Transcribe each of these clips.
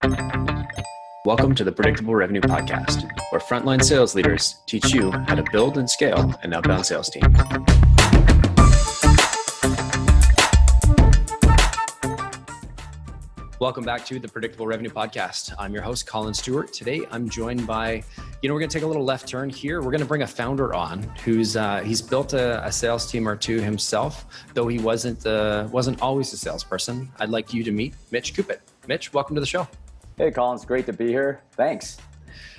Welcome to the Predictable Revenue Podcast, where frontline sales leaders teach you how to build and scale an outbound sales team. Welcome back to the Predictable Revenue Podcast. I'm your host, Collin Stewart. Today, I'm joined by, we're going to take a little left turn here. We're going to bring a founder on who's he's built a sales team or two himself, though he wasn't always a salesperson. I'd like you to meet Mitch Coopet. Mitch, welcome to the show. Hey, Collin, it's great to be here. Thanks.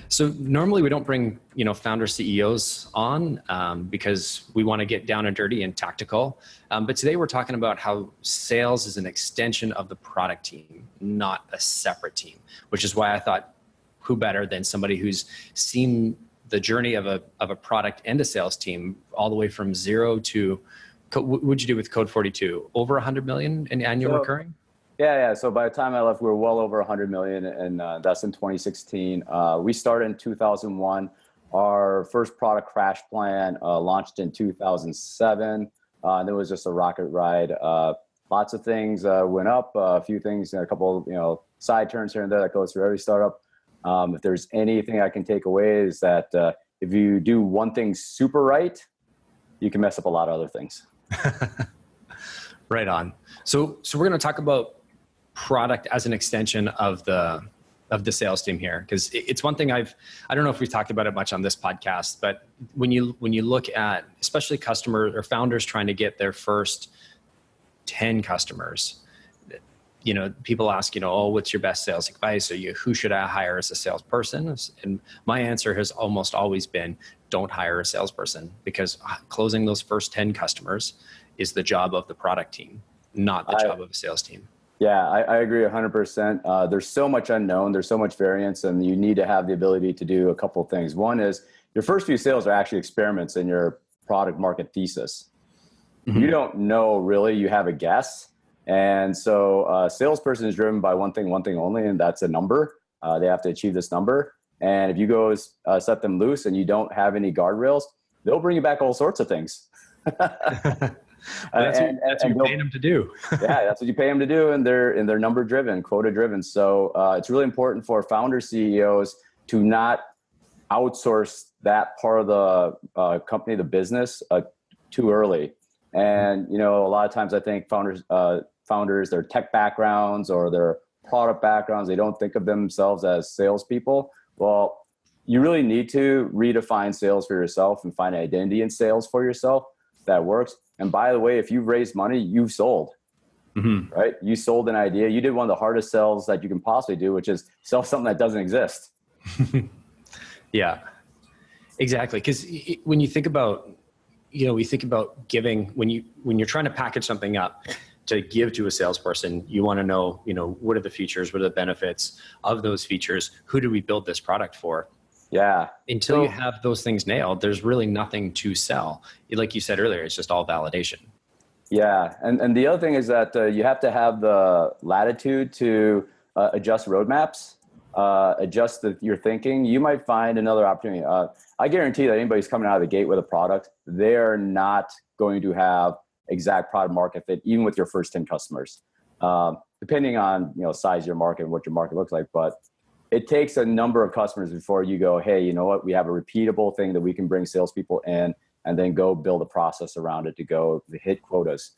So normally we don't bring, founder CEOs on because we want to get down and dirty and tactical. But today we're talking about how sales is an extension of the product team, not a separate team, which is why I thought who better than somebody who's seen the journey of a product and a sales team all the way from zero to, what would you do with Code 42? Over 100 million in annual recurring? Yeah. So by the time I left, we were well over 100 million, and that's in 2016. We started in 2001. Our first product, Crash Plan, launched in 2007. And it was just a rocket ride. Lots of things went up, a few things, a couple, side turns here and there that goes through every startup. If there's anything I can take away is that if you do one thing super right, you can mess up a lot of other things. Right on. So we're going to talk about product as an extension of the sales team here, because it's one thing I don't know if we've talked about it much on this podcast, but when you look at especially customers or founders trying to get their first 10 customers, people ask, what's your best sales advice? Or who should I hire as a salesperson? And my answer has almost always been, don't hire a salesperson, because closing those first 10 customers is the job of the product team, not the job of a sales team. Yeah, I agree 100%. There's so much unknown, there's so much variance, and you need to have the ability to do a couple of things. One is your first few sales are actually experiments in your product market thesis. Mm-hmm. You don't know really, you have a guess. And so a salesperson is driven by one thing only, and that's a number. They have to achieve this number. And if you go set them loose and you don't have any guardrails, they'll bring you back all sorts of things. That's what you're paying them to do. Yeah, that's what you pay them to do, and they're number driven, quota driven. So it's really important for founder CEOs to not outsource that part of the company, the business, too early. And a lot of times I think founders, their tech backgrounds or their product backgrounds, they don't think of themselves as salespeople. Well, you really need to redefine sales for yourself and find an identity in sales for yourself that works. And by the way, if you've raised money, you've sold, right? You sold an idea. You did one of the hardest sells that you can possibly do, which is sell something that doesn't exist. Yeah, exactly. Because when you think about, we think about giving, when you're trying to package something up to give to a salesperson, you want to know, what are the features, what are the benefits of those features? Who do we build this product for? Yeah. Until you have those things nailed, there's really nothing to sell. Like you said earlier, it's just all validation. Yeah. And the other thing is that you have to have the latitude to adjust roadmaps, adjust your thinking. You might find another opportunity. I guarantee that anybody's coming out of the gate with a product, they're not going to have exact product market fit, even with your first 10 customers, depending on, size of your market and what your market looks like. But it takes a number of customers before you go, hey, you know what? We have a repeatable thing that we can bring salespeople in and then go build a process around it to go hit quotas.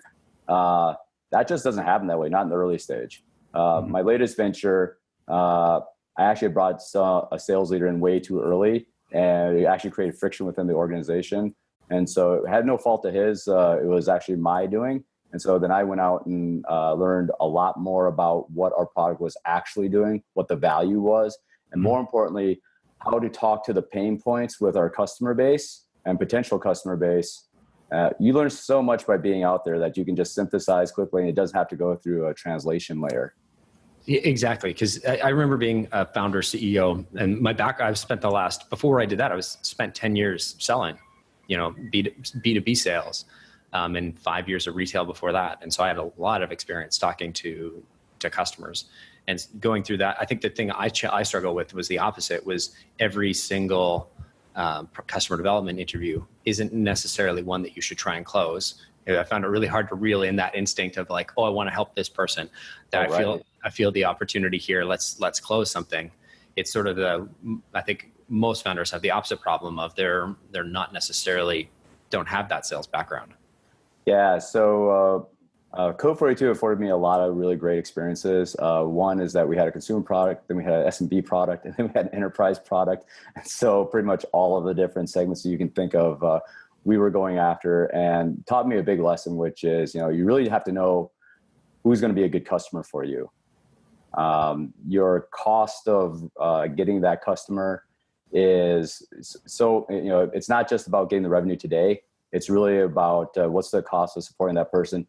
That just doesn't happen that way, not in the early stage. My latest venture, I actually brought a sales leader in way too early, and it actually created friction within the organization. And so it had no fault of his. It was actually my doing. And so then I went out and learned a lot more about what our product was actually doing, what the value was, and more importantly, how to talk to the pain points with our customer base and potential customer base. You learn so much by being out there that you can just synthesize quickly, and it doesn't have to go through a translation layer. Exactly. Because I remember being a founder CEO, and before I did that, I spent 10 years selling, B2B sales. And 5 years of retail before that. And so I had a lot of experience talking to customers and going through that. I think the thing I struggle with was the opposite, was every single customer development interview isn't necessarily one that you should try and close. I found it really hard to reel in that instinct of like, oh, I want to help this person. That I feel I feel the opportunity here. Let's close something. It's sort of I think most founders have the opposite problem of they're not necessarily don't have that sales background. Yeah. So Code 42 afforded me a lot of really great experiences. One is that we had a consumer product, then we had an SMB product, and then we had an enterprise product. And so pretty much all of the different segments that you can think of, we were going after, and taught me a big lesson, which is, you really have to know who's going to be a good customer for you. Your cost of getting that customer is so, it's not just about getting the revenue today. It's really about what's the cost of supporting that person.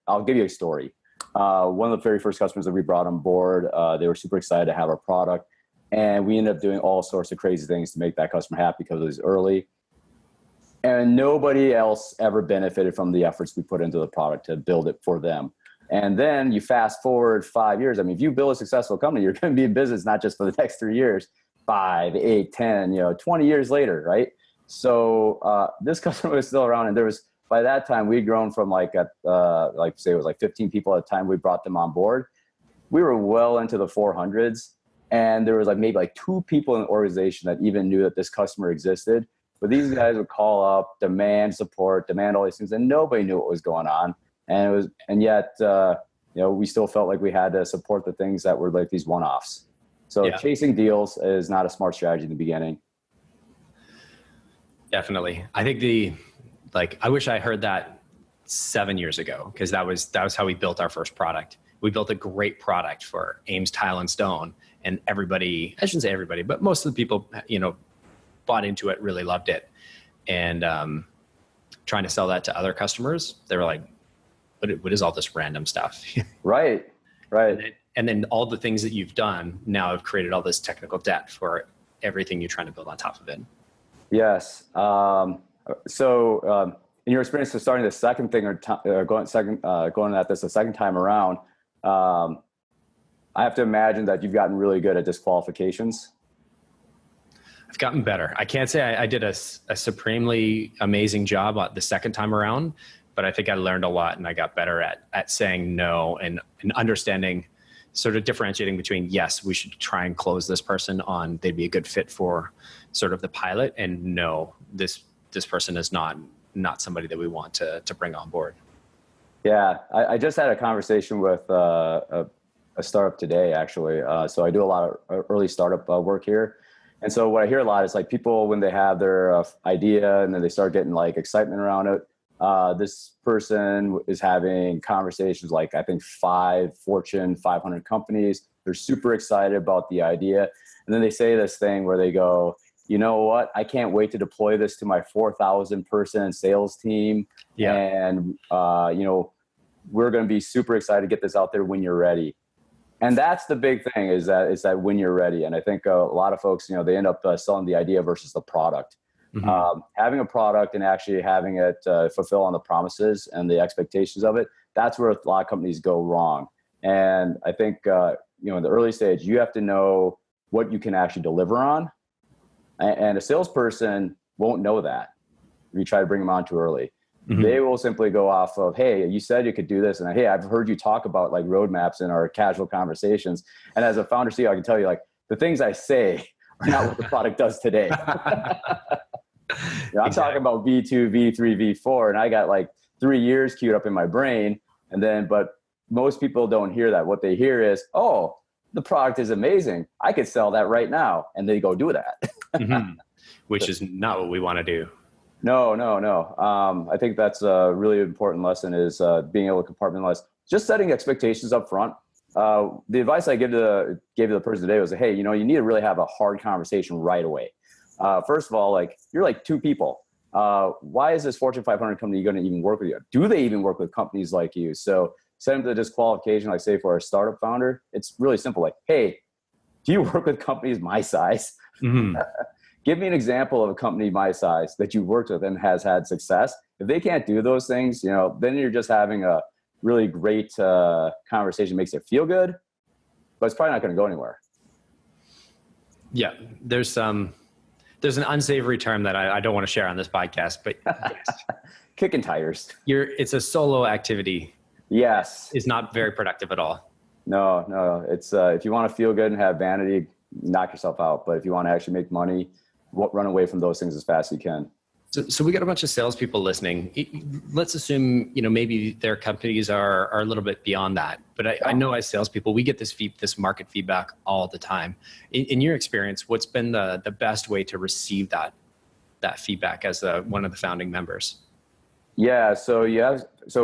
I'll give you a story. One of the very first customers that we brought on board, they were super excited to have our product. And we ended up doing all sorts of crazy things to make that customer happy because it was early. And nobody else ever benefited from the efforts we put into the product to build it for them. And then you fast forward 5 years. I mean, if you build a successful company, you're going to be in business not just for the next 3 years, 5, 8, 10, 20 years later, right? So this customer was still around, and by that time we'd grown from say it was like 15 people at the time we brought them on board. We were well into the 400s, and there was maybe 2 people in the organization that even knew that this customer existed. But these guys would call up, demand support, demand all these things, and nobody knew what was going on. And yet we still felt like we had to support the things that were like these one-offs. So chasing deals is not a smart strategy in the beginning. Definitely. I think I wish I heard that 7 years ago, because that was how we built our first product. We built a great product for Ames Tile and Stone, and everybody, I shouldn't say everybody, but most of the people, bought into it, really loved it. And trying to sell that to other customers, they were like, what is all this random stuff? Right. And then all the things that you've done now have created all this technical debt for everything you're trying to build on top of it. Yes. So in your experience of starting the second thing or going at this the second time around, I have to imagine that you've gotten really good at disqualifications. I've gotten better. I can't say I did a supremely amazing job the second time around, but I think I learned a lot, and I got better at saying no and understanding, sort of differentiating between, yes, we should try and close this person on, they'd be a good fit for sort of the pilot, and no, this person is not somebody that we want to bring on board. Yeah, I just had a conversation with a startup today, actually. So I do a lot of early startup work here. And so what I hear a lot is people, when they have their idea and then they start getting excitement around it, this person is having conversations I think 5 Fortune 500 companies. They're super excited about the idea. And then they say this thing where they go, you know what, I can't wait to deploy this to my 4,000 person sales team. Yeah. And, we're going to be super excited to get this out there when you're ready. And that's the big thing is that when you're ready. And I think a lot of folks, they end up selling the idea versus the product. Mm-hmm. Having a product and actually having it fulfill on the promises and the expectations of it, that's where a lot of companies go wrong. And I think, in the early stage, you have to know what you can actually deliver on. And a salesperson won't know that if you try to bring them on too early. Mm-hmm. They will simply go off of, hey, you said you could do this. And hey, I've heard you talk about roadmaps in our casual conversations. And as a founder CEO, I can tell you the things I say are not what the product does today. I'm talking about V2, V3, V4, and I got 3 years queued up in my brain. But most people don't hear that. What they hear is, oh, the product is amazing. I could sell that right now. And they go do that. Mm-hmm. Which is not what we want to do. No. I think that's a really important lesson is being able to compartmentalize, just setting expectations up front. The advice I gave to the person today was, hey, you need to really have a hard conversation right away. First of all, you're 2 people. Why is this Fortune 500 company going to even work with you? Do they even work with companies like you? So set them to the disqualification, say for a startup founder, it's really simple. Hey, do you work with companies my size? Mm-hmm. Give me an example of a company my size that you've worked with and has had success. If they can't do those things, then you're just having a really great conversation, makes it feel good, but it's probably not going to go anywhere. Yeah, there's an unsavory term that I don't want to share on this podcast, but yes. Kicking tires. It's a solo activity. Yes. It's not very productive at all. No. It's if you want to feel good and have vanity, knock yourself out. But if you want to actually make money, run away from those things as fast as you can. So we got a bunch of salespeople listening. Let's assume, maybe their companies are a little bit beyond that. But I know as salespeople, we get this market feedback all the time. In your experience, what's been the best way to receive that feedback as one of the founding members? Yeah. So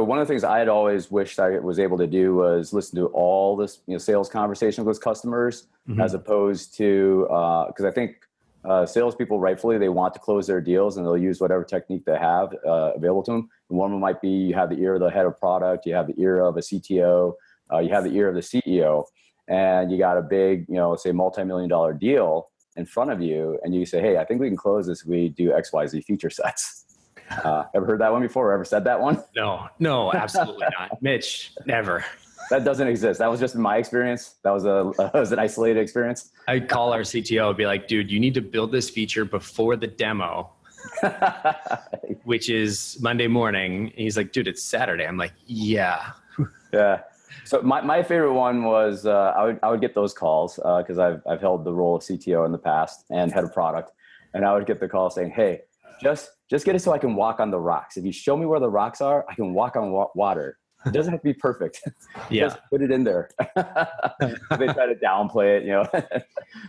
one of the things I had always wished I was able to do was listen to all this, sales conversation with customers, as opposed to, because I think salespeople, rightfully, they want to close their deals and they'll use whatever technique they have available to them. And one of them might be you have the ear of the head of product, you have the ear of a CTO, you have the ear of the CEO, and you got a big, say multi-million-dollar deal in front of you, and you say, hey, I think we can close this if we do XYZ feature sets. Ever heard that one before or ever said that one? No, absolutely not. Mitch, never. That doesn't exist. That was just my experience. That was an isolated experience. I'd call our CTO and be like, dude, you need to build this feature before the demo, which is Monday morning. And he's like, dude, it's Saturday. I'm like, yeah. Yeah. So my favorite one was I would get those calls because I've held the role of CTO in the past and head of product. And I would get the call saying, hey, just get it so I can walk on the rocks. If you show me where the rocks are, I can walk on water. It doesn't have to be perfect. Yeah. Just put it in there. They try to downplay it,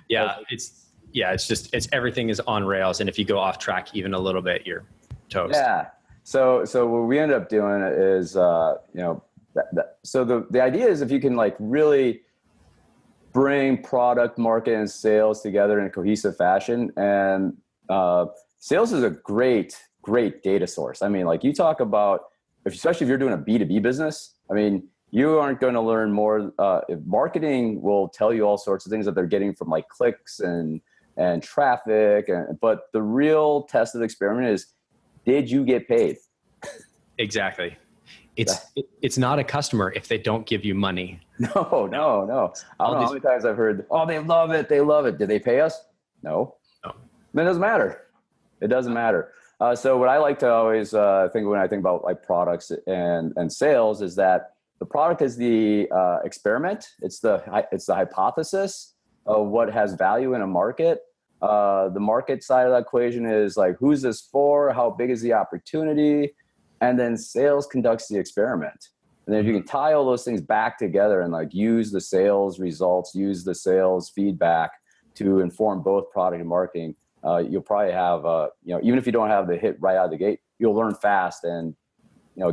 Yeah. It's everything is on rails. And if you go off track even a little bit, you're toast. Yeah. So what we ended up doing is, so the idea is if you can really bring product, market, and sales together in a cohesive fashion, and sales is a great data source. I mean, you talk about, especially if you're doing a B2B business, I mean, you aren't going to learn more. Marketing will tell you all sorts of things that they're getting from clicks and traffic. But the real test of the experiment is, did you get paid? Exactly. It's not a customer if they don't give you money. No. I don't know how many times I've heard, oh, they love it. Did they pay us? No. Then it doesn't matter. It doesn't matter. So what I like to always think when I think about products and sales is that the product is the experiment. It's the hypothesis of what has value in a market. The market side of that equation is who's this for? How big is the opportunity? And then sales conducts the experiment. And then if you can tie all those things back together and use the sales results, use the sales feedback to inform both product and marketing, you'll probably have, even if you don't have the hit right out of the gate, you'll learn fast and,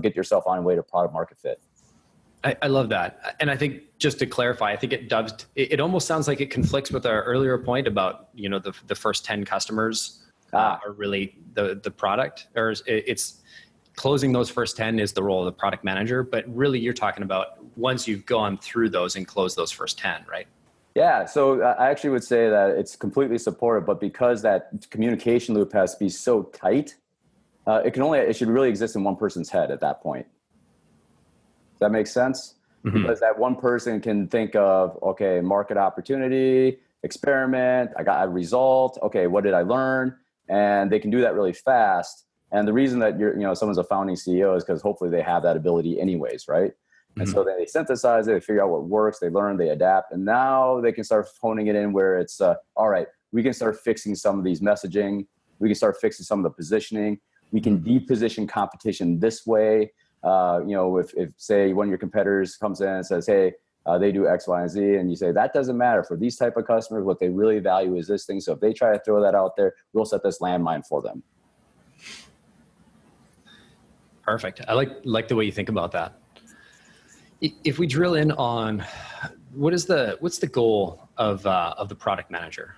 get yourself on your way to product market fit. I love that. And I think just to clarify, I think it almost sounds like it conflicts with our earlier point about, the first 10 customers are really the product, or it's closing those first 10 is the role of the product manager, but really you're talking about once you've gone through those and closed those first 10, right? Yeah, so I actually would say that it's completely supportive, but because that communication loop has to be so tight, it should really exist in one person's head at that point. Does that make sense? Mm-hmm. Because that one person can think of, okay, market opportunity, experiment, I got a result, okay, what did I learn? And they can do that really fast. And the reason that someone's a founding CEO is because hopefully they have that ability anyways, right? And so then they synthesize it, they figure out what works, they learn, they adapt, and now they can start honing it in where it's, all right, we can start fixing some of these messaging, we can start fixing some of the positioning, we can deposition competition this way. If say one of your competitors comes in and says, hey, they do X, Y, and Z, and you say, that doesn't matter. For these type of customers, what they really value is this thing. So if they try to throw that out there, we'll set this landmine for them. Perfect. I like the way you think about that. If we drill in on what's the goal of the product manager?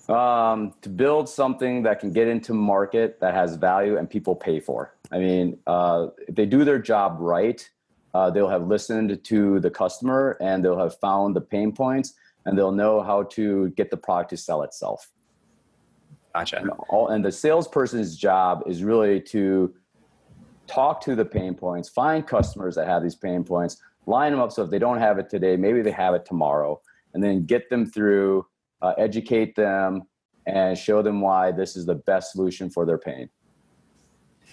To build something that can get into market that has value and people pay for. I mean, if they do their job right, they'll have listened to the customer and they'll have found the pain points and they'll know how to get the product to sell itself. Gotcha. And the salesperson's job is really to talk to the pain points, find customers that have these pain points, line them up so if they don't have it today, maybe they have it tomorrow, and then get them through, educate them, and show them why this is the best solution for their pain.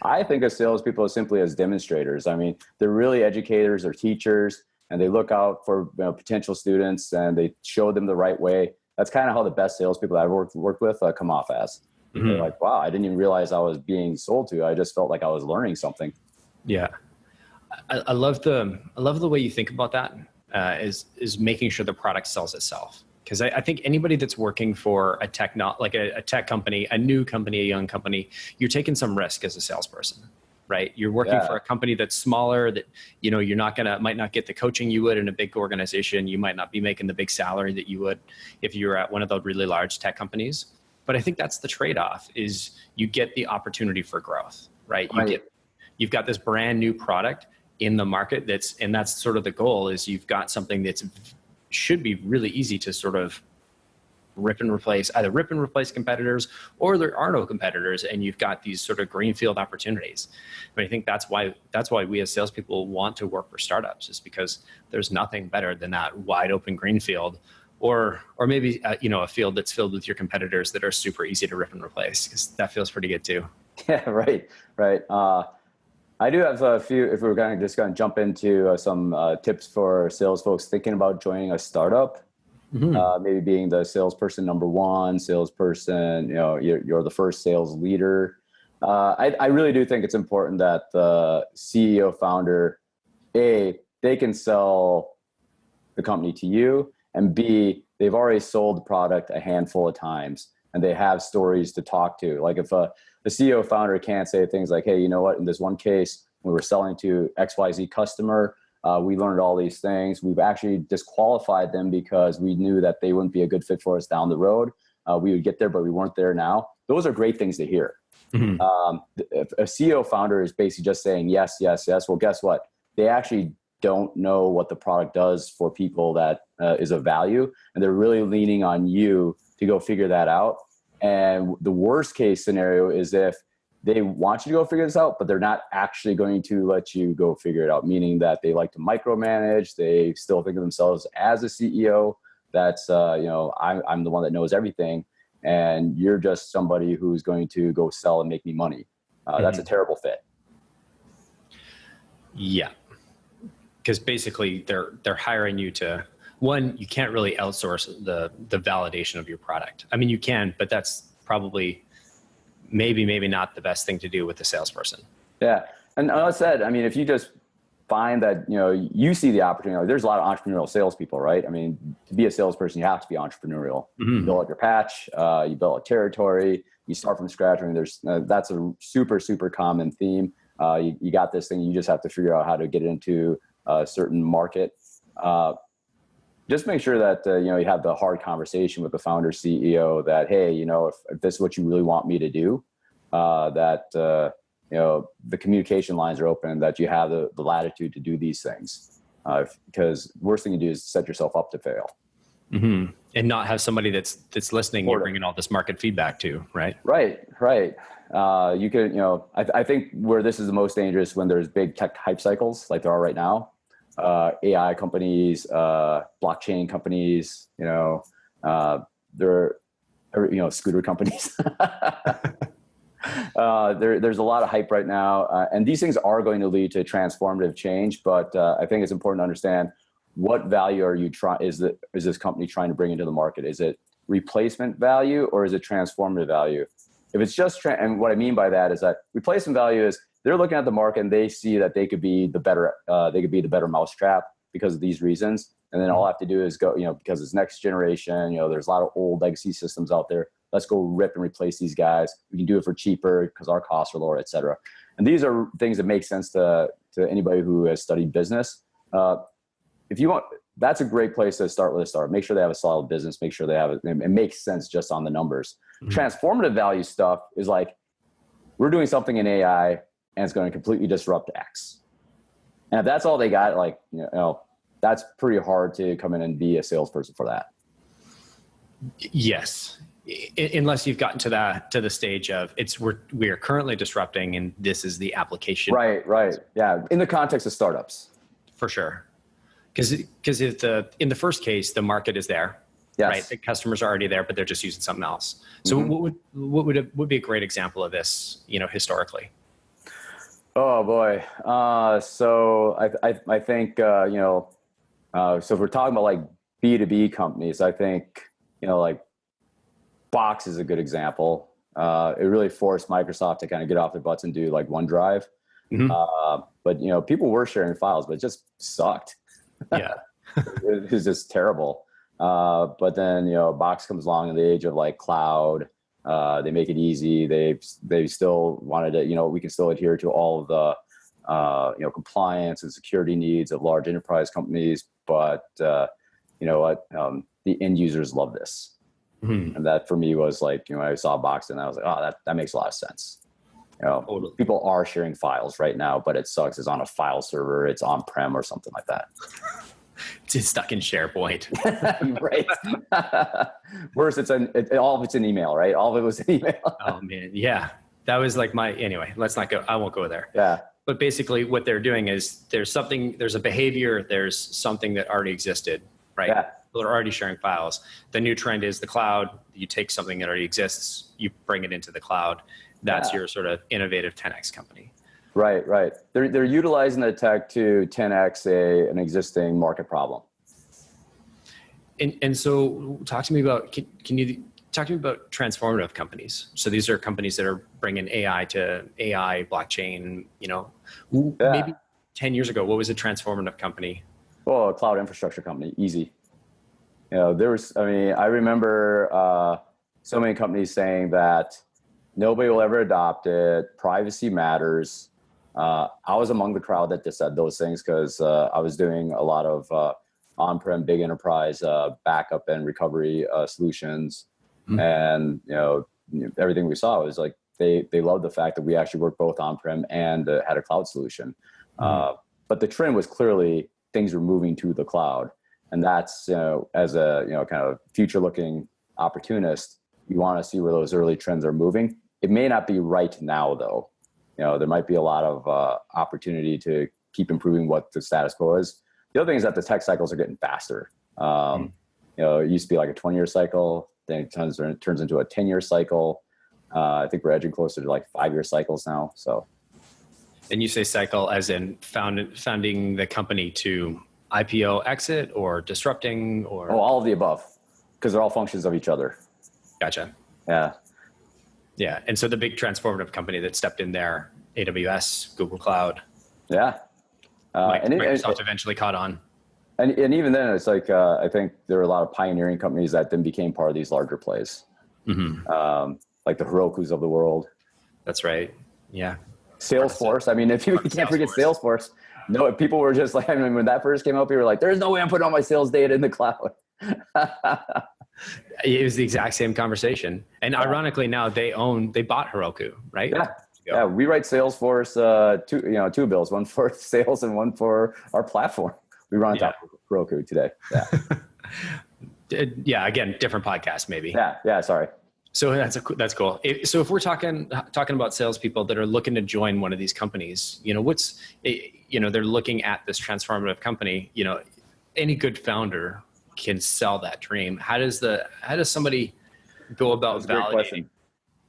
I think of salespeople simply as demonstrators. I mean, they're really educators or teachers. and they look out for potential students and they show them the right way. That's kind of how the best salespeople I've worked with come off as. Mm-hmm. They're like, wow, I didn't even realize I was being sold to. I just felt like I was learning something. Yeah. I love the way you think about that, is making sure the product sells itself. Because I think anybody that's working for a tech company, a new company, a young company, you're taking some risk as a salesperson, right? You're working for a company that's smaller, that, you're might not get the coaching you would in a big organization. You might not be making the big salary that you would if you were at one of the really large tech companies. But I think that's the trade-off, is you get the opportunity for growth, right? You've got this brand new product in the market and that's sort of the goal, is you've got something that's should be really easy to sort of either rip and replace competitors, or there are no competitors, and you've got these sort of greenfield opportunities. But I think that's why we as salespeople want to work for startups, is because there's nothing better than that wide open greenfield, or maybe a field that's filled with your competitors that are super easy to rip and replace, because that feels pretty good too. Yeah, right. I do have a few, if we're going to jump into some tips for sales folks thinking about joining a startup. Mm-hmm. Maybe being the salesperson number one, salesperson, you're the first sales leader. I really do think it's important that the CEO founder, A, they can sell the company to you, and B, they've already sold the product a handful of times and they have stories to talk to. Like if a CEO founder can't say things like, hey, you know what, in this one case, we were selling to XYZ customer, we learned all these things. We've actually disqualified them because we knew that they wouldn't be a good fit for us down the road. We would get there, but we weren't there now. Those are great things to hear. Mm-hmm. If a CEO founder is basically just saying yes, yes, yes, well, guess what? They actually don't know what the product does for people that is of value. And they're really leaning on you to go figure that out. And the worst case scenario is if they want you to go figure this out, but they're not actually going to let you go figure it out, meaning that they like to micromanage. They still think of themselves as a CEO. That's, I'm the one that knows everything. And you're just somebody who's going to go sell and make me money. That's a terrible fit. Yeah. Because basically they're hiring you to, one, you can't really outsource the validation of your product. I mean, you can, but that's probably maybe not the best thing to do with the salesperson. Yeah. And like I said, I mean, if you just find that, you see the opportunity, there's a lot of entrepreneurial salespeople, right? I mean, to be a salesperson, you have to be entrepreneurial. Mm-hmm. You build out your patch, you build a territory, you start from scratch. I mean, that's a super, super common theme. You got this thing, you just have to figure out how to get into a certain market. Just make sure that, you have the hard conversation with the founder CEO that, hey, if this is what you really want me to do, that, the communication lines are open, that you have the latitude to do these things. Because worst thing you do is set yourself up to fail. Mm-hmm. And not have somebody that's listening, you're bringing all this market feedback to, right? Right. You could, I think where this is the most dangerous, when there's big tech hype cycles like there are right now. AI companies, blockchain companies, scooter companies. There's a lot of hype right now, and these things are going to lead to transformative change. But I think it's important to understand, what value are you is this company trying to bring into the market? Is it replacement value, or is it transformative value? If it's just and what I mean by that is that replacement value is, they're looking at the market and they see that they could be the better mousetrap because of these reasons. And then all I have to do is go, because it's next generation, there's a lot of old legacy systems out there. Let's go rip and replace these guys. We can do it for cheaper because our costs are lower, et cetera. And these are things that make sense to anybody who has studied business. If you want, that's a great place to start with a startup. Make sure they have a solid business. Make sure they have it makes sense just on the numbers. Mm-hmm. Transformative value stuff is like, we're doing something in AI, and it's going to completely disrupt X. And if that's all they got, that's pretty hard to come in and be a salesperson for that. Yes. Unless you've gotten to the stage of we are currently disrupting, and this is the application. Right. Yeah. In the context of startups. For sure. Because in the first case, the market is there. Yes. Right. The customers are already there, but they're just using something else. So mm-hmm. what would be a great example of this, historically? Oh boy. So I think, So if we're talking about like B2B companies, I think, like Box is a good example. It really forced Microsoft to kind of get off their butts and do like OneDrive. But people were sharing files, but it just sucked. Yeah. It was just terrible. But then, Box comes along in the age of like cloud. They make it easy. They still wanted to, we can still adhere to all of the, compliance and security needs of large enterprise companies. But you know what? The end users love this. And that for me was like, I saw Box and I was like, oh, that makes a lot of sense. Totally. People are sharing files right now, but it sucks. It's on a file server. It's on-prem or something like that. It's stuck in SharePoint. Right. Worse, all of it's in email, right? All of it was in email. Oh man. Yeah. That was like anyway, let's not go. I won't go there. Yeah. But basically what they're doing is there's a behavior, there's something that already existed, right? Yeah. People are already sharing files. The new trend is the cloud. You take something that already exists, you bring it into the cloud. That's your sort of innovative 10X company. Right. They're utilizing the tech to 10X an existing market problem. And so talk to me about, can you talk to me about transformative companies? So these are companies that are bringing AI to AI, blockchain, maybe 10 years ago, what was a transformative company? Well, a cloud infrastructure company, easy. I remember so many companies saying that nobody will ever adopt it. Privacy matters. I was among the crowd that just said those things because I was doing a lot of on-prem big enterprise backup and recovery solutions. And, everything we saw was like, they loved the fact that we actually worked both on-prem and had a cloud solution. But the trend was clearly things were moving to the cloud. And that's, as a, kind of future-looking opportunist, you want to see where those early trends are moving. It may not be right now, though. There might be a lot of opportunity to keep improving what the status quo is. The other thing is that the tech cycles are getting faster. It used to be like a 20-year cycle, then it turns into a 10-year cycle. I think we're edging closer to like 5-year cycles now. So, and you say cycle as in founding the company to IPO exit or disrupting or? Oh, all of the above, because they're all functions of each other. Gotcha. Yeah. Yeah. And so the big transformative company that stepped in there, AWS, Google Cloud. Yeah. Microsoft eventually caught on. And even then, it's like, I think there were a lot of pioneering companies that then became part of these larger plays. Like the Herokus of the world. That's right. Yeah. Salesforce. If you can't forget Salesforce. No, people were just like, when that first came up, people were like, there's no way I'm putting all my sales data in the cloud. It was the exact same conversation. And ironically now they bought Heroku, right? Yeah. We write Salesforce, two bills, one for sales and one for our platform. We run on top of Heroku today. Yeah. Yeah. Again, different podcast maybe. Yeah. Sorry. So that's cool. So if we're talking about salespeople that are looking to join one of these companies, they're looking at this transformative company, any good founder can sell that dream. How does somebody go about validating?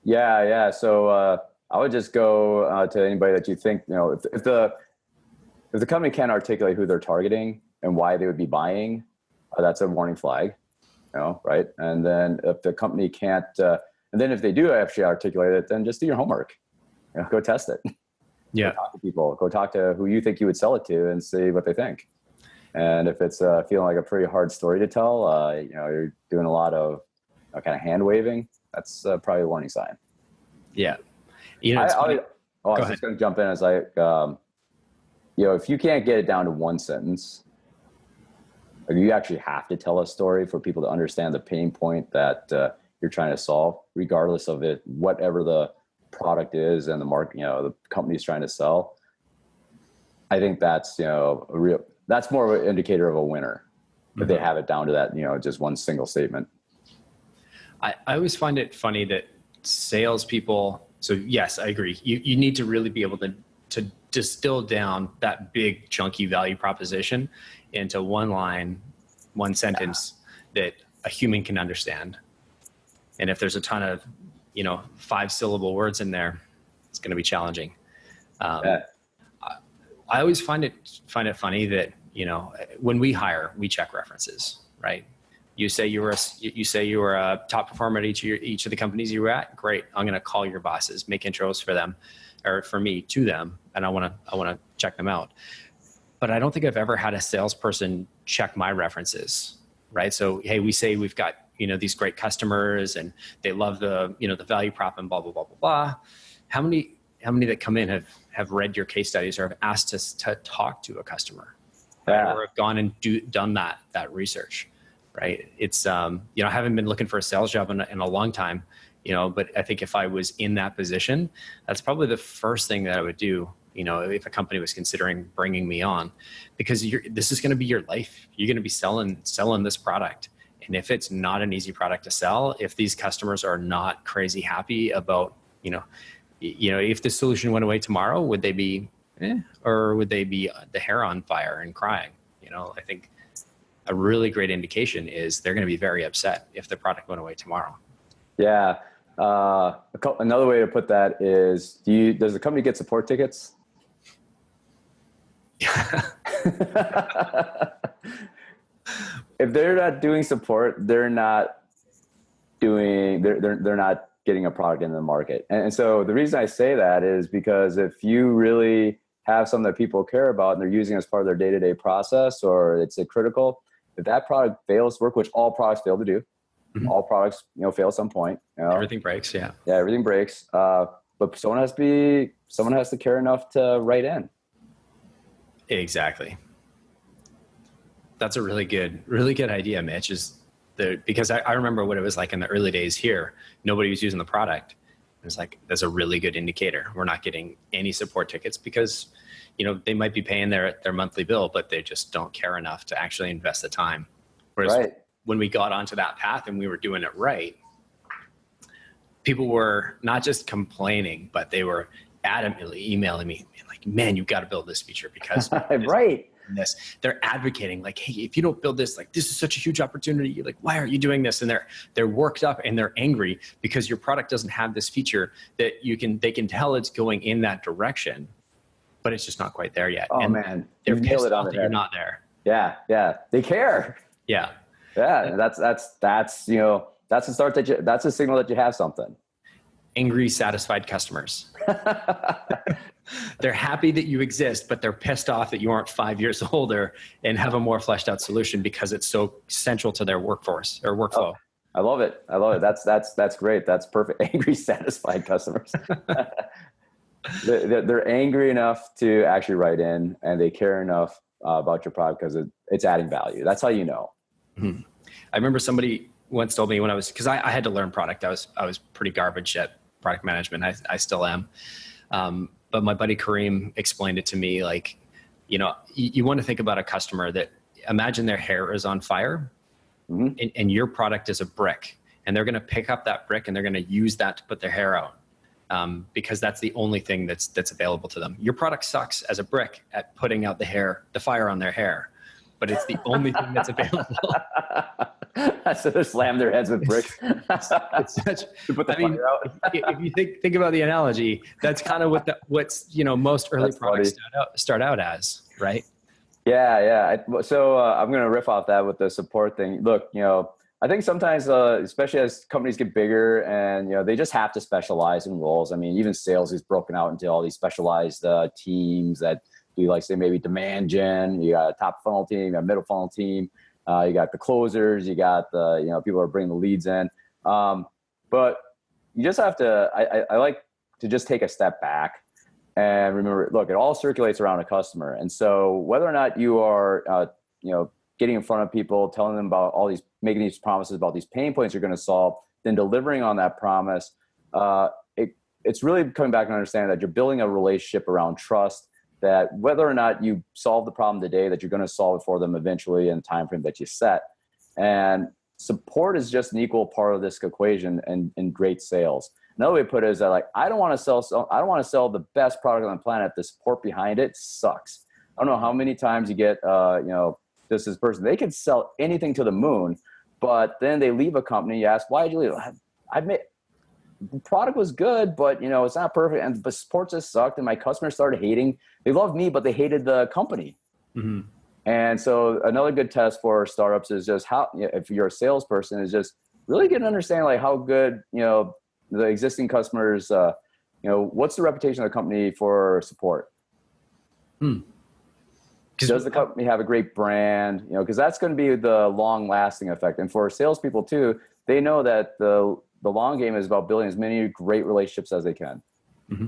Yeah. So I would just go to anybody that you think, if the company can't articulate who they're targeting and why they would be buying, that's a warning flag. Right? And then if the company can't, and then if they do actually articulate it, then just do your homework. Go test it. Yeah. Go talk to people. Go talk to who you think you would sell it to and see what they think. And if it's feeling like a pretty hard story to tell, you're doing a lot of kind of hand waving, that's probably a warning sign. Yeah. I was just going to jump in as if you can't get it down to one sentence, you actually have to tell a story for people to understand the pain point that you're trying to solve, regardless of it, whatever the product is and the market, the company's trying to sell. I think that's, that's more of an indicator of a winner if they have it down to that, just one single statement. I always find it funny that salespeople, so yes, I agree. You need to really be able to distill down that big chunky value proposition into one line, one sentence that a human can understand. And if there's a ton of, 5-syllable words in there, it's going to be challenging. I always find it funny that when we hire, we check references, right? You say you were a top performer at each of the companies you were at. Great. I'm going to call your bosses, make intros for them, or for me to them, and I want to check them out. But I don't think I've ever had a salesperson check my references, right? So hey, we say we've got these great customers and they love the the value prop and blah blah blah blah blah. How many that come in have read your case studies or have asked us to talk to a customer, right? Or have gone and done that research? Right. It's, I haven't been looking for a sales job in a long time, but I think if I was in that position, that's probably the first thing that I would do, if a company was considering bringing me on, because this is going to be your life. You're going to be selling this product. And if it's not an easy product to sell, if these customers are not crazy happy about, if the solution went away tomorrow, would they be, or would they be the hair on fire and crying? I think a really great indication is they're going to be very upset if the product went away tomorrow. Yeah. Another way to put that is, does the company get support tickets? If they're not doing support, they're not getting a product in the market. And so the reason I say that is because if you really have something that people care about and they're using as part of their day-to-day process, or it's a critical, if that product fails to work, which all products fail to do, all products, fail at some point. Everything breaks. Yeah. Yeah. Everything breaks. But someone has to care enough to write in. Exactly. That's a really good idea, Mitch, because I remember what it was like in the early days here. Nobody was using the product. It was like, that's a really good indicator. We're not getting any support tickets because, they might be paying their monthly bill, but they just don't care enough to actually invest the time. Whereas when we got onto that path and we were doing it right, people were not just complaining, but they were adamantly emailing me like, man, you've got to build this feature because this. They're advocating like, hey, if you don't build this, like, this is such a huge opportunity. You're like, why aren't you doing this? And they're worked up and they're angry because your product doesn't have this feature that they can tell it's going in that direction, but it's just not quite there yet. Oh, and man, they're pissed off that you're not there. Yeah. Yeah. They care. Yeah. Yeah. That's the start that's a signal that you have something. Angry, satisfied customers. They're happy that you exist, but they're pissed off that you aren't 5 years older and have a more fleshed out solution because it's so central to their workforce or workflow. Oh, I love it. That's great. That's perfect. Angry, satisfied customers. They're angry enough to actually write in, and they care enough about your product because it's adding value. That's how you know. Mm-hmm. I remember somebody once told me because I had to learn product. I was pretty garbage at product management. I still am. But my buddy Kareem explained it to me like, you want to think about a customer that imagine their hair is on fire and your product is a brick, and they're going to pick up that brick and they're going to use that to put their hair out. Because that's the only thing that's available to them. Your product sucks as a brick at putting out the fire on their hair, but it's the only thing that's available. So they slam their heads with bricks. It's such, fire out. If you think about the analogy, that's kind of what's most early that's products start out as, right? Yeah. So I'm going to riff off that with the support thing. Look, I think sometimes, especially as companies get bigger and, they just have to specialize in roles. I mean, even sales is broken out into all these specialized teams that do, like, say, maybe demand gen. You got a top funnel team, you got a middle funnel team. You got the closers, you got the, people are bringing the leads in. But you just have to, I like to just take a step back and remember, look, it all circulates around a customer. And so whether or not you are, getting in front of people, telling them about making these promises about these pain points you're going to solve, then delivering on that promise, it's really coming back and understanding that you're building a relationship around trust, that whether or not you solve the problem today, that you're going to solve it for them eventually in the time frame that you set. And support is just an equal part of this equation in great sales. Another way to put it is that, like, I don't want to sell the best product on the planet. The support behind it sucks. I don't know how many times you get, this person, they can sell anything to the moon, but then they leave a company. You ask, why did you leave? The product was good, but it's not perfect, and support just sucked, and my customers started hating. They loved me, but they hated the company. Mm-hmm. And so another good test for startups is just how, if you're a salesperson, is just really get an understanding like how good, the existing customers, what's the reputation of the company for support? Does the company have a great brand? Because that's going to be the long lasting effect. And for salespeople too, they know that the long game is about building as many great relationships as they can. Mm-hmm.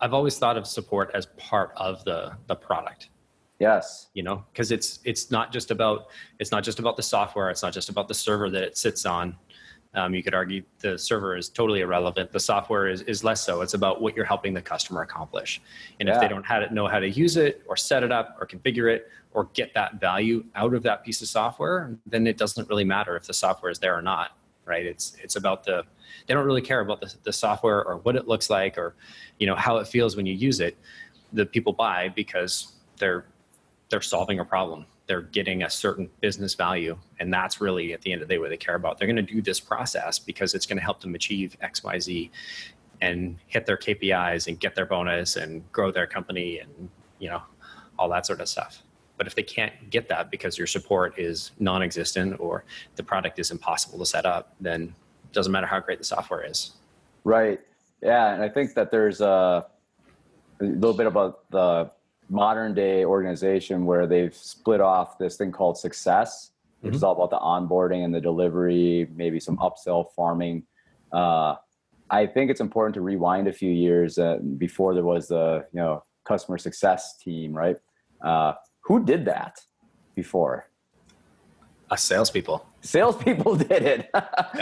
I've always thought of support as part of the product. Yes. Because it's not just about the software. It's not just about the server that it sits on. You could argue the server is totally irrelevant. The software is less so. It's about what you're helping the customer accomplish. And if they don't know how to use it or set it up or configure it or get that value out of that piece of software, then it doesn't really matter if the software is there or not, right? It's about they don't really care about the software or what it looks like or, how it feels when you use it. The people buy because they're solving a problem. They're getting a certain business value. And that's really at the end of the day what they care about. They're going to do this process because it's going to help them achieve X, Y, Z and hit their KPIs and get their bonus and grow their company and, all that sort of stuff. But if they can't get that because your support is non-existent or the product is impossible to set up, then it doesn't matter how great the software is. Right. Yeah. And I think that there's a little bit about the modern day organization where they've split off this thing called success, which is all about the onboarding and the delivery, maybe some upsell farming. I think it's important to rewind a few years before there was the customer success team, right? Who did that before? Us salespeople. Salespeople did it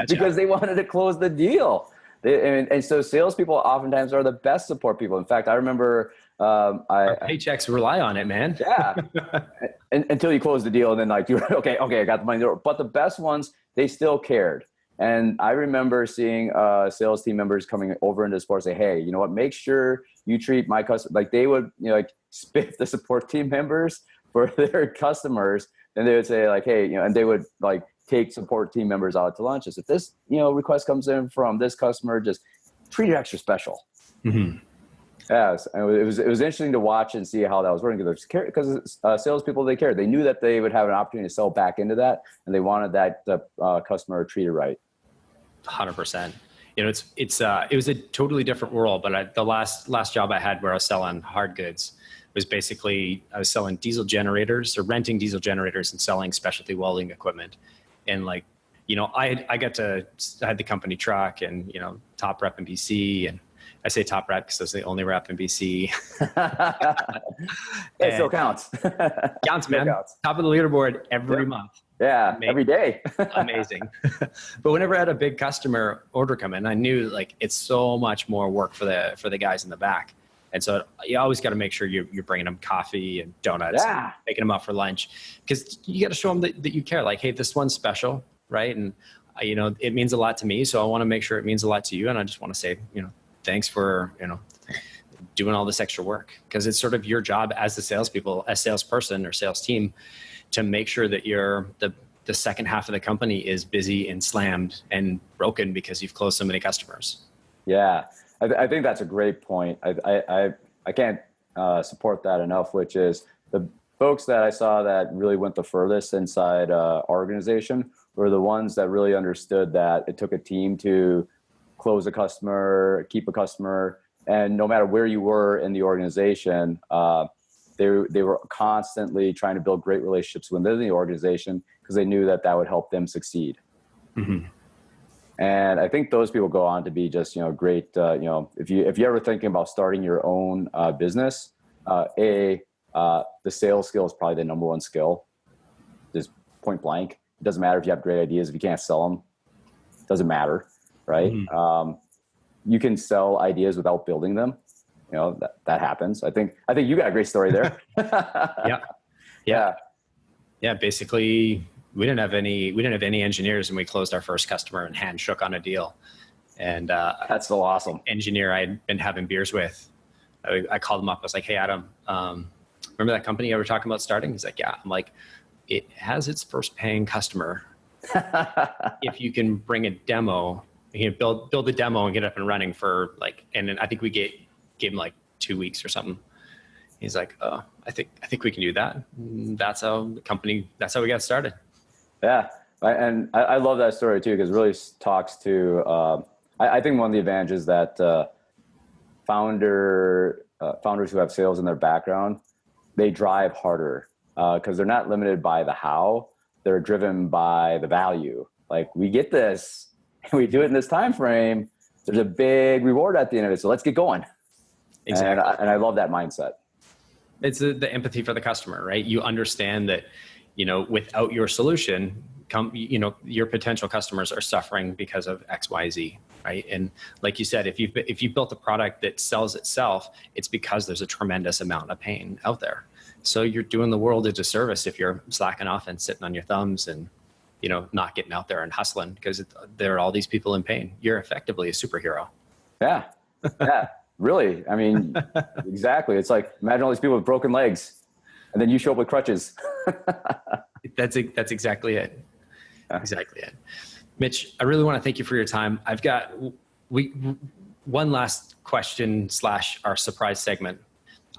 because they wanted to close the deal. And so salespeople oftentimes are the best support people. In fact, I remember our paychecks rely on it, man. Yeah. Until you close the deal and then like, you're okay, I got the money. But the best ones, they still cared. And I remember seeing sales team members coming over into the support say, hey, you know what, make sure you treat my customer, like they would spiff the support team members for their customers. And they would say like, hey, and they would like take support team members out to lunch. If this, request comes in from this customer, just treat it extra special. Mm-hmm. Yes, and it was interesting to watch and see how that was working because salespeople, they cared. They knew that they would have an opportunity to sell back into that, and they wanted that customer treated right. 100%. It was a totally different world. But the last job I had where I was selling hard goods was basically I was selling diesel generators or renting diesel generators and selling specialty welding equipment, and I had the company truck and top rep in BC and. I say top rep because I was the only rep in BC. It still counts. Counts, man. Counts. Top of the leaderboard every month. Yeah, every day. Amazing. But whenever I had a big customer order come in, I knew it's so much more work for the guys in the back. And so you always got to make sure you're bringing them coffee and donuts, and taking them out for lunch, because you got to show them that you care. Like, hey, this one's special, right? And it means a lot to me, so I want to make sure it means a lot to you. And I just want to say, thanks for, doing all this extra work, because it's sort of your job as salesperson or sales team to make sure that the second half of the company is busy and slammed and broken because you've closed so many customers. Yeah, I think that's a great point. I can't support that enough, which is the folks that I saw that really went the furthest inside our organization were the ones that really understood that it took a team to close a customer, keep a customer, and no matter where you were in the organization, they were constantly trying to build great relationships within the organization because they knew that would help them succeed. Mm-hmm. And I think those people go on to be just great. If you're ever thinking about starting your own business, the sales skill is probably the number one skill. Just point blank. It doesn't matter if you have great ideas if you can't sell them. It doesn't matter. Right. Mm-hmm. You can sell ideas without building them. That happens. I think you got a great story there. Yeah. Basically we didn't have any engineers when we closed our first customer and hand shook on a deal. And that's so awesome. Engineer I'd been having beers with, I called him up. I was like, hey, Adam, remember that company you were talking about starting? He's like, yeah. I'm like, it has its first paying customer. If you can bring a demo, you can build the demo and get up and running for and then I think we gave him 2 weeks or something. He's like, oh, I think we can do that. That's how we got started. Yeah. And I love that story too, because it really talks to, I think one of the advantages that founders who have sales in their background, they drive harder because they're not limited by the how, they're driven by the value. Like, we get this and we do it in this time frame, there's a big reward at the end of it. So let's get going. Exactly. And I love that mindset. It's the empathy for the customer, right? You understand that, without your solution, your potential customers are suffering because of X, Y, Z, right? And like you said, if you've built a product that sells itself, it's because there's a tremendous amount of pain out there. So you're doing the world a disservice if you're slacking off and sitting on your thumbs and, not getting out there and hustling, because there are all these people in pain. You're effectively a superhero. Yeah. Yeah. Really. I mean, exactly. It's like, imagine all these people with broken legs and then you show up with crutches. That's exactly it. Exactly it. Mitch, I really want to thank you for your time. I've got one last question / our surprise segment.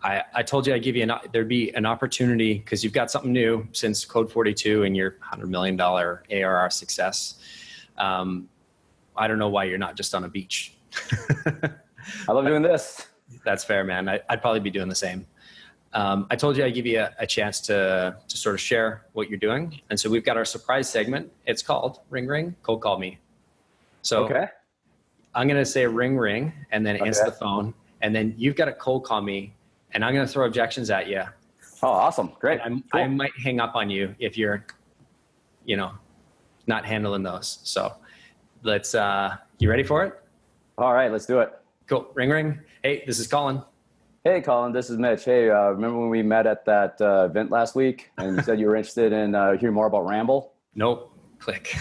I told you I'd give you there'd be an opportunity, because you've got something new since Code 42 and your $100 million ARR success. I don't know why you're not just on a beach. I love doing this. That's fair, man. I'd probably be doing the same. I told you I'd give you a chance to sort of share what you're doing. And so we've got our surprise segment. It's called Ring Ring, Cold Call Me. So okay. I'm going to say ring ring and then answer the phone. And then you've got to cold call me and I'm going to throw objections at you. Oh, awesome. Great. Cool. I might hang up on you if you're, not handling those. So let's, you ready for it? All right, let's do it. Cool. Ring ring. Hey, this is Collin. Hey, Collin, this is Mitch. Hey, remember when we met at that event last week and you said you were interested in hearing more about Rambl? Nope. Click.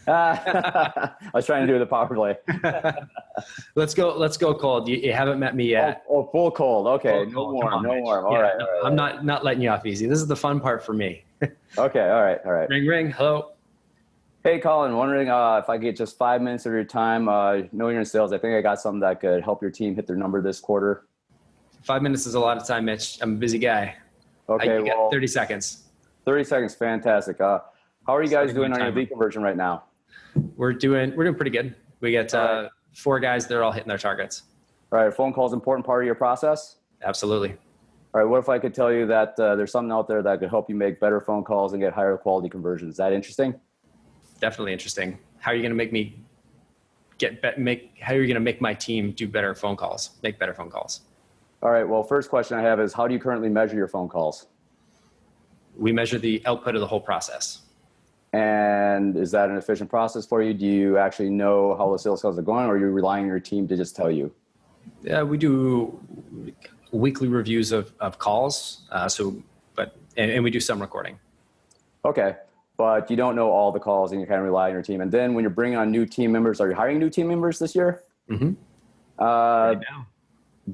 I was trying to do the power play. Let's go cold. You haven't met me yet. Oh, full cold. Okay. No warm. All right. I'm not letting you off easy. This is the fun part for me. Okay. All right. Ring, ring. Hello. Hey, Collin, wondering if I could get just 5 minutes of your time. Knowing you're in sales, I think I got something that could help your team hit their number this quarter. 5 minutes is a lot of time, Mitch. I'm a busy guy. Okay. You got 30 seconds. 30 seconds. Fantastic. How are you guys doing on your lead conversion right now? We're doing pretty good. We get 4 guys. They're all hitting their targets. All right. Phone call is an important part of your process? Absolutely. All right. What if I could tell you that there's something out there that could help you make better phone calls and get higher quality conversions? Is that interesting? Definitely interesting. How are you going to make me how are you going to make my team do better phone calls, make better phone calls? All right. Well, first question I have is, how do you currently measure your phone calls? We measure the output of the whole process. And is that an efficient process for you? Do you actually know how the sales calls are going, or are you relying on your team to just tell you? Yeah, we do weekly reviews of calls. And we do some recording. Okay. But you don't know all the calls and you kind of rely on your team. And then when you're bringing on new team members, are you hiring new team members this year? Mm-hmm. Right now.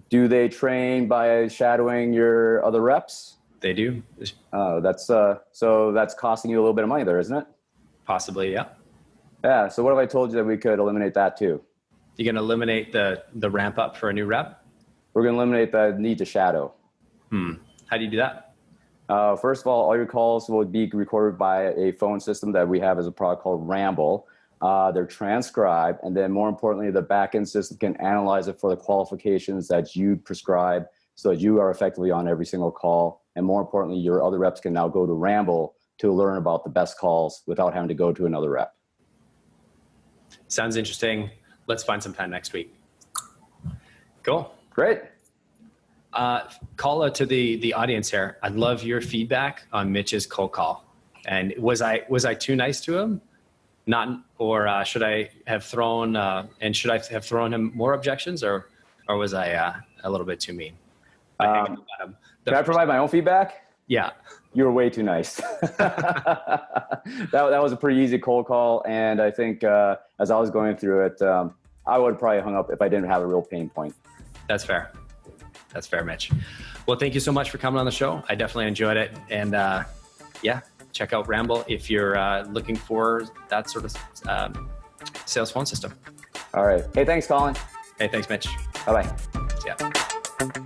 Do they train by shadowing your other reps? They do. So that's costing you a little bit of money there, isn't it? Possibly, yeah. Yeah. So what if I told you that we could eliminate that too? You're going to eliminate the ramp up for a new rep? We're going to eliminate the need to shadow. How do you do that? First of all your calls will be recorded by a phone system that we have as a product called Rambl. They're transcribed, and then more importantly, the backend system can analyze it for the qualifications that you prescribe so that you are effectively on every single call. And more importantly, your other reps can now go to Rambl to learn about the best calls without having to go to another rep. Sounds interesting. Let's find some time next week. Cool. Great. Call out to the audience here. I'd love your feedback on Mitch's cold call. And was I too nice to him? Should I have thrown him more objections, or was I a little bit too mean? Can I provide my own feedback? Yeah. You were way too nice. That was a pretty easy cold call. And I think as I was going through it, I would have probably hung up if I didn't have a real pain point. That's fair. That's fair, Mitch. Well, thank you so much for coming on the show. I definitely enjoyed it. And check out Rambl if you're looking for that sort of sales phone system. All right. Hey, thanks, Collin. Hey, thanks, Mitch. Bye-bye. See ya.